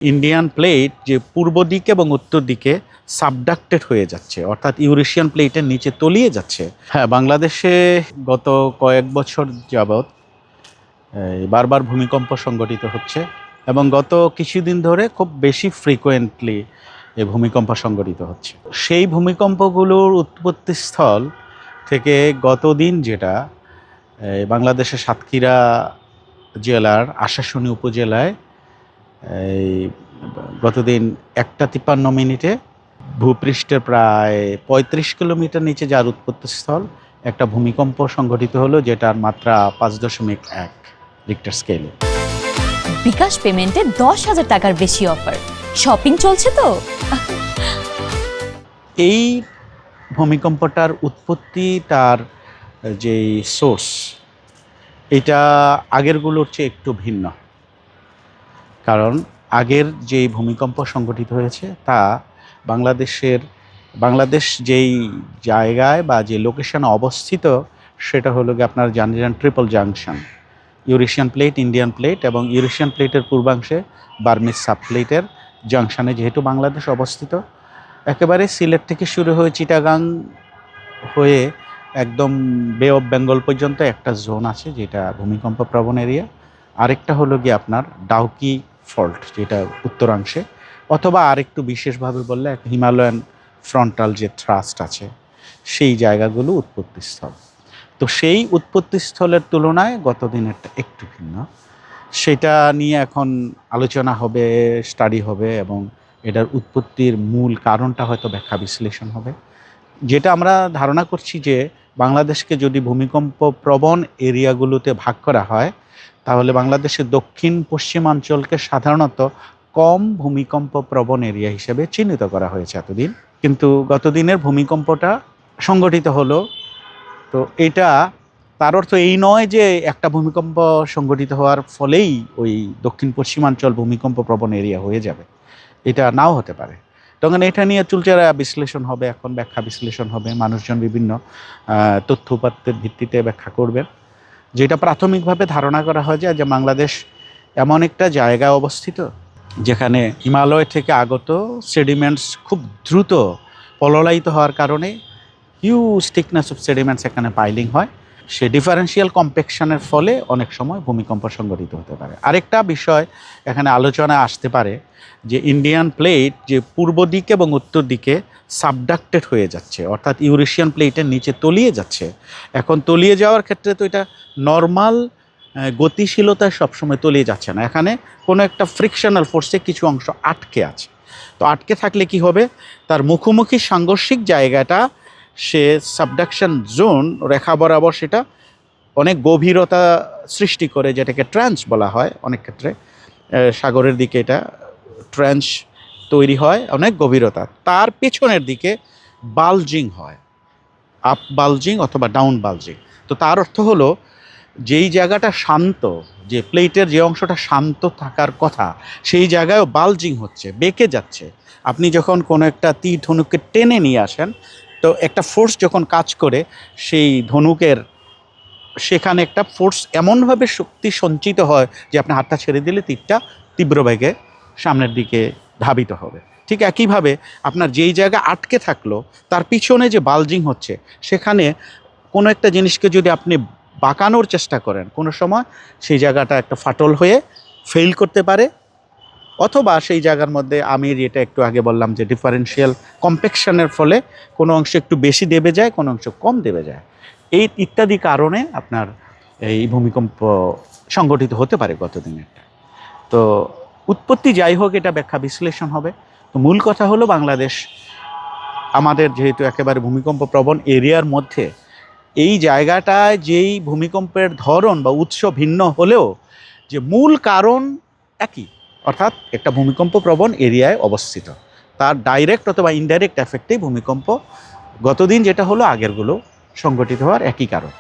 Indian plate যে পূর্ব দিকে এবং উত্তর দিকে সাবডাক্টেড হয়ে যাচ্ছে, অর্থাৎ ইউরেশিয়ান প্লেটের নিচে তলিয়ে যাচ্ছে। হ্যাঁ, বাংলাদেশে গত কয়েক বছর যাবৎ বারবার ভূমিকম্প সংঘটিত হচ্ছে এবং গত কিছুদিন ধরে খুব বেশি ফ্রিকোয়েন্টলি এই ভূমিকম্প সংঘটিত হচ্ছে। সেই ভূমিকম্পগুলোর উৎপত্তিস্থল থেকে গতদিন যেটা বাংলাদেশের সাতক্ষীরা জেলার আশাশুনি উপজেলায় এই গতদিন 1:53 ভূপৃষ্ঠের প্রায় 35 কিলোমিটার নিচে যার উৎপত্তিস্থল একটা ভূমিকম্প সংঘটিত হলো, যেটার মাত্রা 5.1 রিক্টার স্কেলে। বিকাশ পেমেন্টে 10,000 টাকার বেশি অফার, শপিং চলছে তো। এই ভূমিকম্পটার উৎপত্তি, তার যেই সোর্স, এটা আগেরগুলোর চেয়ে একটু ভিন্ন। কারণ আগের যেই ভূমিকম্প সংঘটিত হয়েছে তা বাংলাদেশ যেই জায়গায় বা যে লোকেশনে অবস্থিত সেটা হলো গিয়ে আপনারা জানেন triple junction, Eurasian plate, Indian plate এবং ইউরেশিয়ান প্লেটের পূর্বাংশে বার্মিজ সাবপ্লেটের জাংশনে যেহেতু বাংলাদেশ অবস্থিত, একেবারে সিলেট থেকে শুরু হয়ে চিটাগাং হয়ে একদম বে অফ বেঙ্গল পর্যন্ত একটা জোন আছে যেটা ভূমিকম্প প্রবণ এরিয়া। আরেকটা হলো গিয়ে আপনার ডাউকি ফল্ট যেটা উত্তরাংশে, অথবা আরেকটু বিশেষভাবে বললে একটা হিমালয়ান ফ্রন্টাল যে থ্রাস্ট আছে সেই জায়গাগুলো উৎপত্তিস্থল। তো সেই উৎপত্তিস্থলের তুলনায় গত দিনেরটা একটু ভিন্ন। সেটা নিয়ে এখন আলোচনা হবে, স্টাডি হবে এবং এটার উৎপত্তির মূল কারণটা হয়তো ব্যাখ্যা বিশ্লেষণ হবে। যেটা আমরা ধারণা করছি যে বাংলাদেশকে যদি ভূমিকম্প প্রবণ এরিয়াগুলোতে ভাগ করা হয় তাহলে বাংলাদেশের দক্ষিণ পশ্চিমাঞ্চলকে সাধারণত কম ভূমিকম্প প্রবণ এরিয়া হিসেবে চিহ্নিত করা হয়েছে এতদিন। কিন্তু গতদিনের ভূমিকম্পটা সংঘটিত হলো, তো এটা তার অর্থ এই নয় যে একটা ভূমিকম্প সংঘটিত হওয়ার ফলেই ওই দক্ষিণ পশ্চিমাঞ্চল ভূমিকম্প প্রবণ এরিয়া হয়ে যাবে, এটা নাও হতে পারে। তখন এটা নিয়ে চুলচেরা বিশ্লেষণ হবে, এখন ব্যাখ্যা বিশ্লেষণ হবে, মানুষজন বিভিন্ন তথ্য উপাত্তের ভিত্তিতে ব্যাখ্যা করবেন। যেটা প্রাথমিকভাবে ধারণা করা হয় যে বাংলাদেশ এমন একটা জায়গায় অবস্থিত যেখানে হিমালয় থেকে আগত সেডিমেন্টস খুব দ্রুত পললায়িত হওয়ার কারণে হিউজ থিকনেস অফ সেডিমেন্টস এখানে পাইলিং হয়। সে ডিফারেন্সিয়াল কম্প্যাকশনের ফলে অনেক সময় ভূমিকম্প সংঘটিত হতে পারে। আরেকটা বিষয় এখানে আলোচনায় আসতে পারে যে ইন্ডিয়ান প্লেট যে পূর্ব দিকে এবং উত্তর দিকে সাবডাক্টেড হয়ে যাচ্ছে, অর্থাৎ ইউরেশিয়ান প্লেটের নিচে তলিয়ে যাচ্ছে। এখন তলিয়ে যাওয়ার ক্ষেত্রে তো এটা নর্মাল গতিশীলতায় সবসময় তলিয়ে যাচ্ছে না, এখানে কোনো একটা ফ্রিকশনাল ফোর্সে কিছু অংশ আটকে আছে। তো আটকে থাকলে কি হবে, তার মুখোমুখি সাংঘর্ষিক জায়গাটা সে সাবডাকশন জোন রেখা বরাবর সেটা অনেক গভীরতা সৃষ্টি করে, যেটাকে ট্রেঞ্চ বলা হয়। অনেক ক্ষেত্রে সাগরের দিকে এটা ট্রেঞ্চ তৈরি হয় অনেক গভীরতা, তার পেছনের দিকে বালজিং হয়, আপ বালজিং অথবা ডাউন বালজিং। তো তার অর্থ হলো যেই জায়গাটা শান্ত, যে প্লেটের যে অংশটা শান্ত থাকার কথা সেই জায়গায়ও বালজিং হচ্ছে, বেঁকে যাচ্ছে। আপনি যখন কোনো একটা তীর ধনুককে টেনে নিয়ে আসেন, তো একটা ফোর্স যখন কাজ করে সেই ধনুকের সেখানে একটা ফোর্স এমনভাবে শক্তি সঞ্চিত হয় যে আপনি হাতটা ছেড়ে দিলে তীরটা তীব্র বেগে সামনের দিকে ধাবিত হবে। ঠিক একইভাবে আপনার যেই জায়গা আটকে থাকলো তার পিছনে যে বালজিং হচ্ছে, সেখানে কোনো একটা জিনিসকে যদি আপনি বাঁকানোর চেষ্টা করেন, কোনো সময় সেই জায়গাটা একটা ফাটল হয়ে ফেল করতে পারে, অথবা সেই জায়গার মধ্যে আমি যেটা একটু আগে বললাম যে ডিফারেন্সিয়াল কম্প্যাকশনের ফলে কোনো অংশ একটু বেশি দেবে যায়, কোনো অংশ কম দেবে যায়, এই ইত্যাদি কারণে আপনার এই ভূমিকম্প সংঘটিত হতে পারে গতদিনেরটা। তো উৎপত্তি যাই হোক, এটা ব্যাখ্যা বিশ্লেষণ হবে। তো মূল কথা হলো বাংলাদেশ আমাদের যেহেতু একেবারে ভূমিকম্প প্রবণ এরিয়ার মধ্যে, এই জায়গাটায় যেই ভূমিকম্পের ধরন বা উৎস ভিন্ন হলেও যে মূল কারণ একই, অর্থাৎ একটা ভূমিকম্প প্রবণ এরিয়ায় অবস্থিত, তার ডাইরেক্ট অথবা ইনডাইরেক্ট এফেক্টেই ভূমিকম্প গতদিন যেটা হলো আগেরগুলো সংঘটিত হওয়ার একই কারণ।